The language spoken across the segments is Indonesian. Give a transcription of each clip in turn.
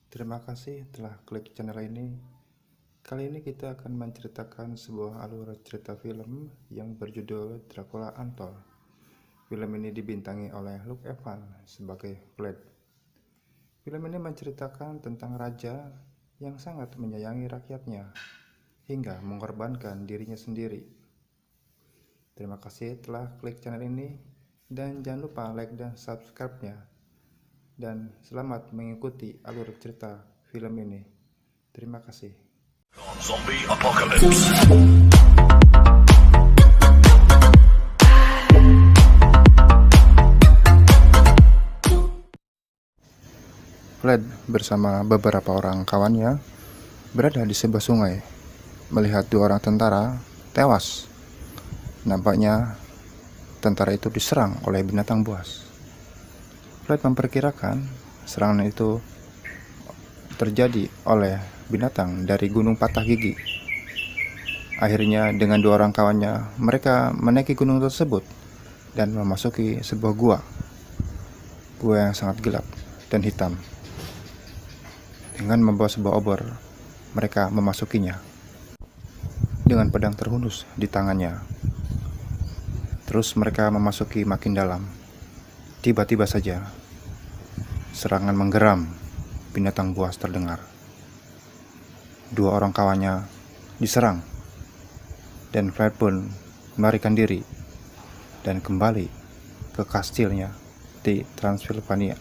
Terima kasih telah klik channel ini. Kali ini kita akan menceritakan sebuah alur cerita film yang berjudul Dracula Untold. Film ini dibintangi oleh Luke Evans sebagai Vlad. Film ini menceritakan tentang raja yang sangat menyayangi rakyatnya hingga mengorbankan dirinya sendiri. Terima kasih telah klik channel ini dan jangan lupa like dan subscribe-nya. Dan selamat mengikuti alur cerita film ini. Terima kasih. Zombie Apocalypse. Vlad bersama beberapa orang kawannya berada di sebuah sungai, melihat dua orang tentara tewas. Nampaknya tentara itu diserang oleh binatang buas. Vlad memperkirakan serangan itu terjadi oleh binatang dari Gunung Patah Gigi. Akhirnya dengan dua orang kawannya, mereka menaiki gunung tersebut dan memasuki sebuah gua yang sangat gelap dan hitam. Dengan membawa sebuah obor, mereka memasukinya dengan pedang terhunus di tangannya. Terus mereka memasuki makin dalam. Tiba-tiba saja serangan menggeram, binatang buas terdengar. Dua orang kawannya diserang, dan Vlad pun melarikan diri dan kembali ke kastilnya di Transylvania.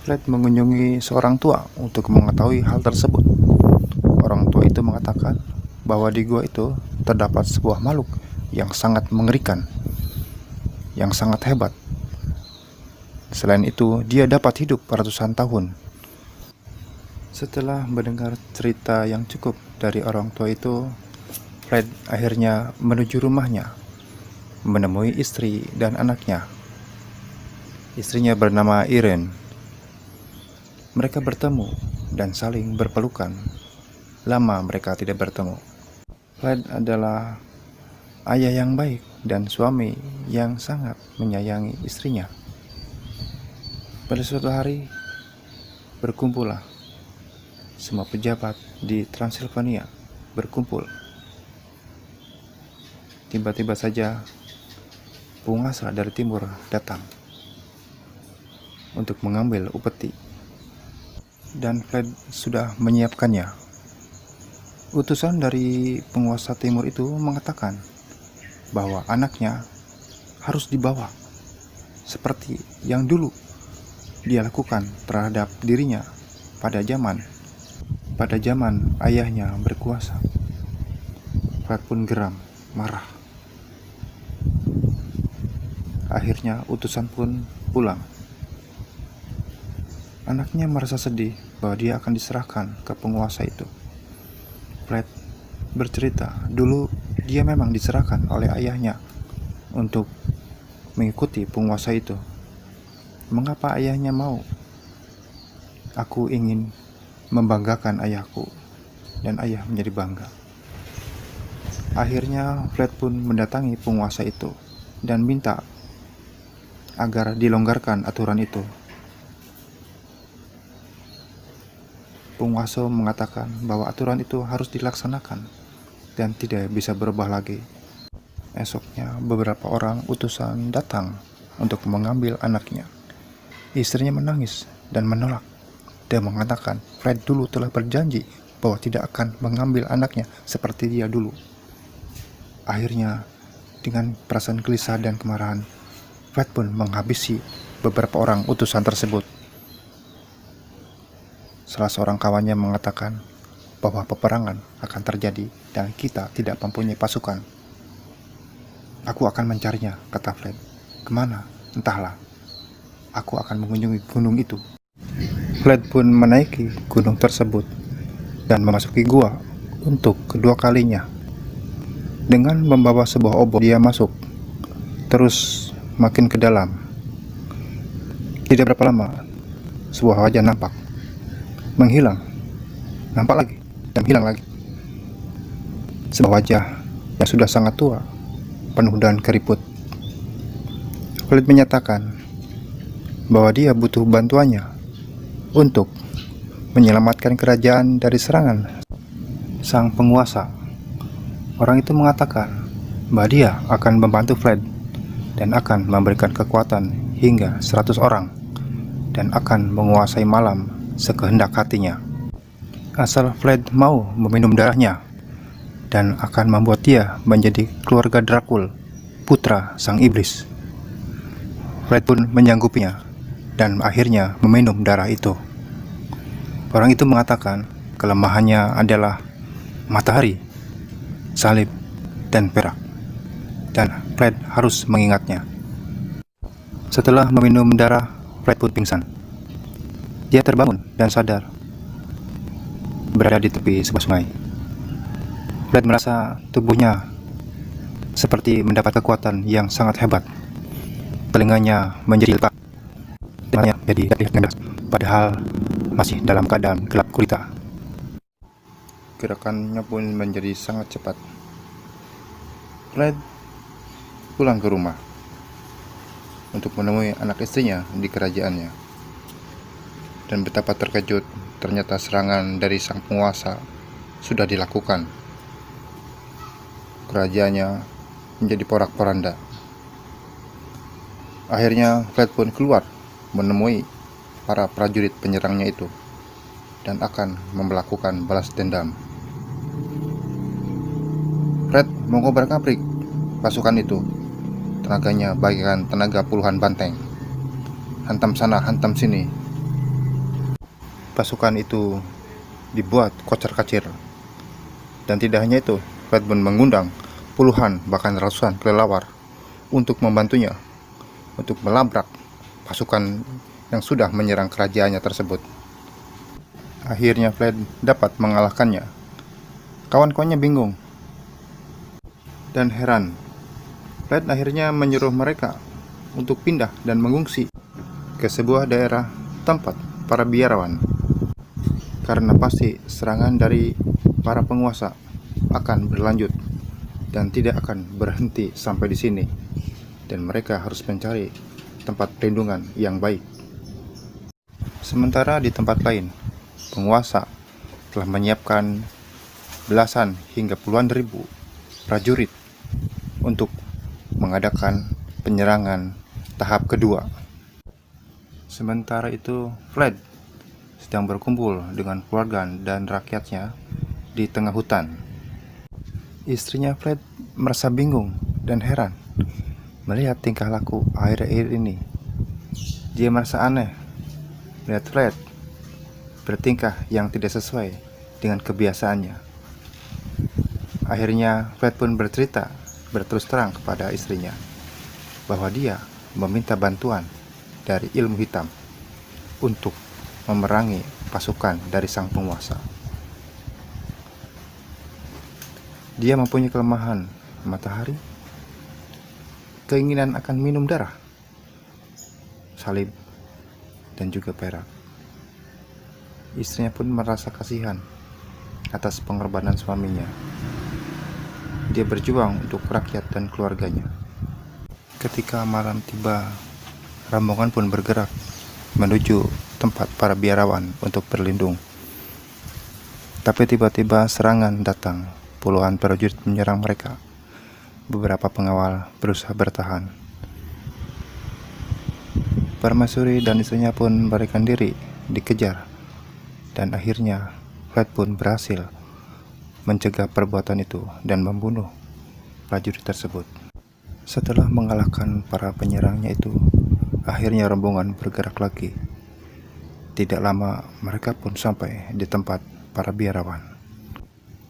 Vlad mengunjungi seorang tua untuk mengetahui hal tersebut. Orang tua itu mengatakan bahwa di gua itu terdapat sebuah makhluk yang sangat mengerikan, yang sangat hebat. Selain itu, dia dapat hidup ratusan tahun. Setelah mendengar cerita yang cukup dari orang tua itu, Vlad akhirnya menuju rumahnya, menemui istri dan anaknya. Istrinya bernama Irene. Mereka bertemu dan saling berpelukan. Lama mereka tidak bertemu. Vlad adalah ayah yang baik dan suami yang sangat menyayangi istrinya. Pada suatu hari, berkumpullah semua pejabat di Transylvania berkumpul. Tiba-tiba saja penguasa dari timur datang untuk mengambil upeti, dan Vlad sudah menyiapkannya. Utusan dari penguasa timur itu mengatakan bahwa anaknya harus dibawa seperti yang dulu dia lakukan terhadap dirinya pada zaman ayahnya berkuasa. Vlad pun geram, marah. Akhirnya utusan pun pulang. Anaknya merasa sedih bahwa dia akan diserahkan ke penguasa itu. Vlad bercerita, dulu dia memang diserahkan oleh ayahnya untuk mengikuti penguasa itu. Mengapa ayahnya mau? Aku ingin membanggakan ayahku, dan ayah menjadi bangga. Akhirnya Vlad pun mendatangi penguasa itu dan minta agar dilonggarkan aturan itu. Penguasa mengatakan bahwa aturan itu harus dilaksanakan dan tidak bisa berubah lagi. Esoknya beberapa orang utusan datang untuk mengambil anaknya. Istrinya menangis dan menolak. Dia mengatakan Vlad dulu telah berjanji bahwa tidak akan mengambil anaknya seperti dia dulu. Akhirnya dengan perasaan gelisah dan kemarahan, Vlad pun menghabisi beberapa orang utusan tersebut. Salah seorang kawannya mengatakan bahwa peperangan akan terjadi dan kita tidak mempunyai pasukan. Aku akan mencarinya, kata Vlad. Kemana? Entahlah. Aku akan mengunjungi gunung itu. Vlad pun menaiki gunung tersebut dan memasuki gua untuk kedua kalinya. Dengan membawa sebuah obor, dia masuk terus makin ke dalam. Tidak berapa lama, sebuah wajah nampak, menghilang, nampak lagi, dan hilang lagi. Sebuah wajah yang sudah sangat tua, penuh dengan keriput. Vlad menyatakan bahwa dia butuh bantuannya untuk menyelamatkan kerajaan dari serangan sang penguasa. Orang itu mengatakan bahwa dia akan membantu Vlad dan akan memberikan kekuatan hingga 100 orang dan akan menguasai malam sekehendak hatinya. Asal Vlad mau meminum darahnya dan akan membuat dia menjadi keluarga Dracul, putra sang iblis. Vlad pun menyanggupinya dan akhirnya meminum darah itu. Orang itu mengatakan kelemahannya adalah matahari, salib, dan perak, dan Vlad harus mengingatnya. Setelah meminum darah, Vlad pun pingsan. Dia terbangun dan sadar berada di tepi sebuah sungai. Vlad merasa tubuhnya seperti mendapat kekuatan yang sangat hebat. Telinganya menjadi retak, matanya jadi terlihat dengan jelas, padahal masih dalam keadaan gelap gulita. Gerakannya pun menjadi sangat cepat. Vlad pulang ke rumah untuk menemui anak istrinya di kerajaannya, dan betapa terkejut ternyata serangan dari sang penguasa sudah dilakukan. Kerajaannya menjadi porak-poranda. Akhirnya Vlad pun keluar menemui para prajurit penyerangnya itu dan akan melakukan balas dendam. Vlad mengobrak-abrik pasukan itu. Tenaganya bagaikan tenaga puluhan banteng. Hantam sana, hantam sini. Pasukan itu dibuat kocar-kacir. Dan tidak hanya itu, Vlad pun mengundang puluhan bahkan ratusan kelelawar untuk membantunya untuk melabrak pasukan yang sudah menyerang kerajaannya tersebut. Akhirnya Vlad dapat mengalahkannya. Kawan-kawannya bingung dan heran. Vlad akhirnya menyuruh mereka untuk pindah dan mengungsi ke sebuah daerah tempat para biarawan, karena pasti serangan dari para penguasa akan berlanjut dan tidak akan berhenti sampai di sini, dan mereka harus mencari tempat perlindungan yang baik. Sementara di tempat lain, penguasa telah menyiapkan belasan hingga puluhan ribu prajurit untuk mengadakan penyerangan tahap kedua. Sementara itu, Vlad sedang berkumpul dengan keluarga dan rakyatnya di tengah hutan. Istrinya Vlad merasa bingung dan heran melihat tingkah laku akhir-akhir ini. Dia merasa aneh melihat Vlad bertingkah yang tidak sesuai dengan kebiasaannya. Akhirnya Vlad pun berterus terang kepada istrinya bahwa dia meminta bantuan dari ilmu hitam untuk memerangi pasukan dari sang penguasa. Dia mempunyai kelemahan matahari, keinginan akan minum darah, salib, dan juga perak. Istrinya pun merasa kasihan atas pengorbanan suaminya. Dia berjuang untuk rakyat dan keluarganya. Ketika malam tiba, rombongan pun bergerak menuju tempat para biarawan untuk berlindung. Tapi tiba-tiba serangan datang. Puluhan prajurit menyerang mereka. Beberapa pengawal berusaha bertahan. Permaisuri dan istrinya pun melarikan diri, dikejar, dan akhirnya Vlad pun berhasil mencegah perbuatan itu dan membunuh prajurit tersebut. Setelah mengalahkan para penyerangnya itu, akhirnya rombongan bergerak lagi. Tidak lama mereka pun sampai di tempat para biarawan.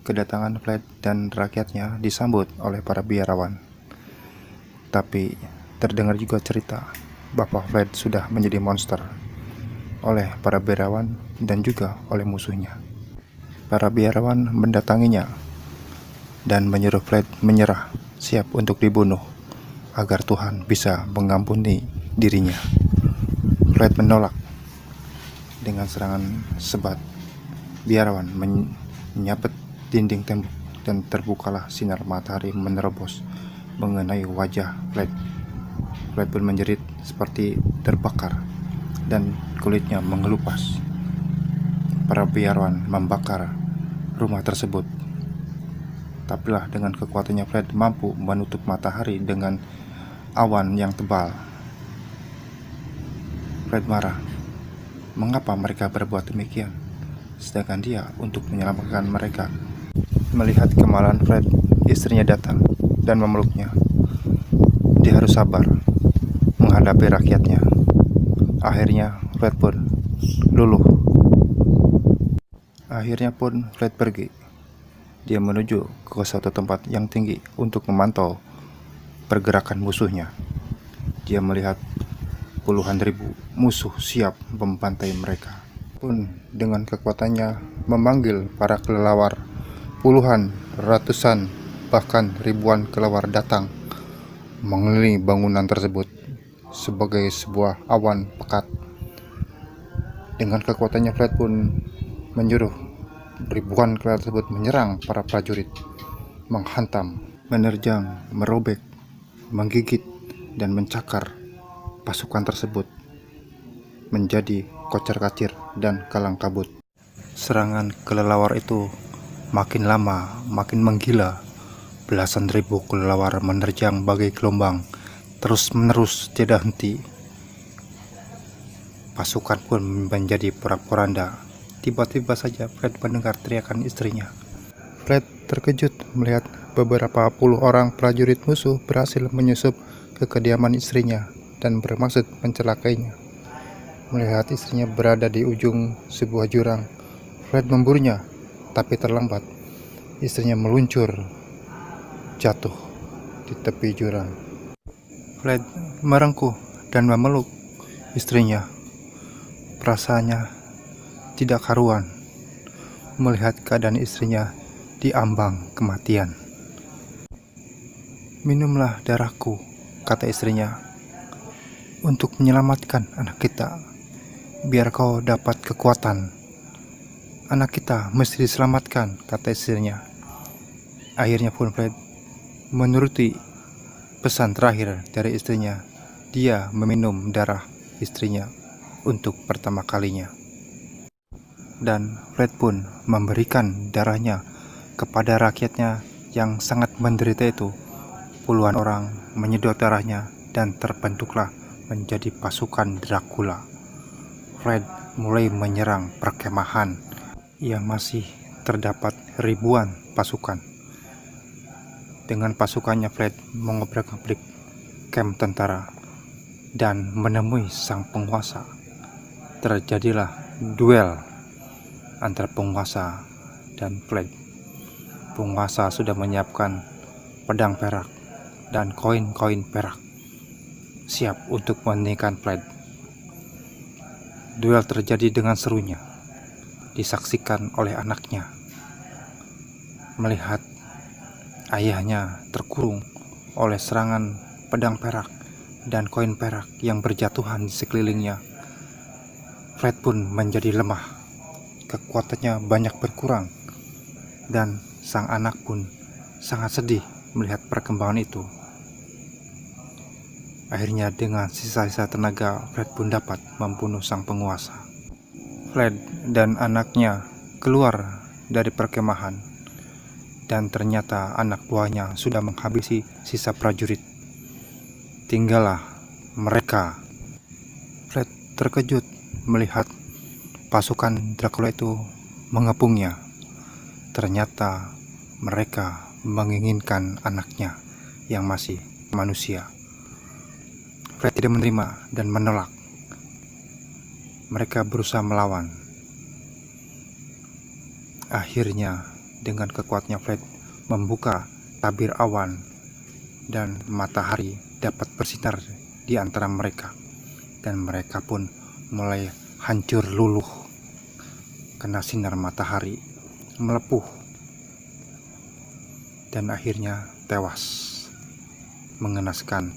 Kedatangan Vlad dan rakyatnya disambut oleh para biarawan. Tapi terdengar juga cerita bahwa Vlad sudah menjadi monster oleh para biarawan dan juga oleh musuhnya. Para biarawan mendatanginya dan menyuruh Vlad menyerah, siap untuk dibunuh agar Tuhan bisa mengampuni dirinya. Vlad menolak. Dengan serangan sebat, biarawan menyabet dinding tembok dan terbukalah sinar matahari menerobos mengenai wajah Vlad. Vlad pun menjerit seperti terbakar dan kulitnya mengelupas. para biarawan membakar rumah tersebut. Tapilah dengan kekuatannya Fred mampu menutup matahari dengan awan yang tebal. Fred marah. Mengapa mereka berbuat demikian? Sedangkan dia untuk menyelamatkan mereka. Melihat kemarahan Fred, istrinya datang dan memeluknya. Dia harus sabar menghadapi rakyatnya. Akhirnya Fred pun luluh. Akhirnya pun Fred pergi. Dia menuju ke suatu tempat yang tinggi untuk memantau pergerakan musuhnya. Dia melihat puluhan ribu musuh siap membantai mereka. Pun dengan kekuatannya memanggil para kelelawar. Puluhan, ratusan, bahkan ribuan kelelawar datang mengelilingi bangunan tersebut sebagai sebuah awan pekat. Dengan kekuatannya Fred pun menyuruh ribuan kelelawar tersebut menyerang para prajurit, menghantam, menerjang, merobek, menggigit, dan mencakar pasukan tersebut menjadi kocar-kacir dan kalang kabut. Serangan kelelawar itu makin lama makin menggila. Belasan ribu kelelawar menerjang bagai gelombang, terus-menerus tidak henti. Pasukan pun menjadi porak-poranda. Tiba-tiba saja Fred mendengar teriakan istrinya. Fred terkejut melihat beberapa puluh orang prajurit musuh berhasil menyusup ke kediaman istrinya dan bermaksud mencelakainya. Melihat istrinya berada di ujung sebuah jurang, Fred memburunya, tapi terlambat. Istrinya meluncur, jatuh di tepi jurang. Fred merengkuh dan memeluk istrinya. Perasaannya tidak karuan melihat keadaan istrinya di ambang kematian. "Minumlah darahku," kata istrinya, "untuk menyelamatkan anak kita, biar kau dapat kekuatan. Anak kita mesti diselamatkan," kata istrinya. Akhirnya pun Fred menuruti pesan terakhir dari istrinya. Dia meminum darah istrinya untuk pertama kalinya. Dan Fred pun memberikan darahnya kepada rakyatnya yang sangat menderita itu. Puluhan orang menyedot darahnya dan terbentuklah menjadi pasukan Dracula. Fred mulai menyerang perkemahan yang masih terdapat ribuan pasukan. Dengan pasukannya Fred mengobrak-abrik kamp tentara dan menemui sang penguasa. Terjadilah duel antara penguasa dan Fred. Penguasa sudah menyiapkan pedang perak dan koin-koin perak, siap untuk menandingkan Fred. Duel terjadi dengan serunya, disaksikan oleh anaknya. Melihat ayahnya terkurung oleh serangan pedang perak dan koin perak yang berjatuhan di sekelilingnya, Fred pun menjadi lemah. Kekuatannya banyak berkurang, dan sang anak pun sangat sedih melihat perkembangan itu. Akhirnya dengan sisa-sisa tenaga, Fred pun dapat membunuh sang penguasa. Fred dan anaknya keluar dari perkemahan, dan ternyata anak buahnya sudah menghabisi sisa prajurit. Tinggallah mereka. Fred terkejut melihat pasukan Dracula itu mengepungnya. Ternyata mereka menginginkan anaknya yang masih manusia. Fred tidak menerima dan menolak. Mereka berusaha melawan. Akhirnya dengan kekuatannya Fred membuka tabir awan dan matahari dapat bersinar di antara mereka, dan mereka pun mulai hancur luluh kena sinar matahari, melepuh, dan akhirnya tewas mengenaskan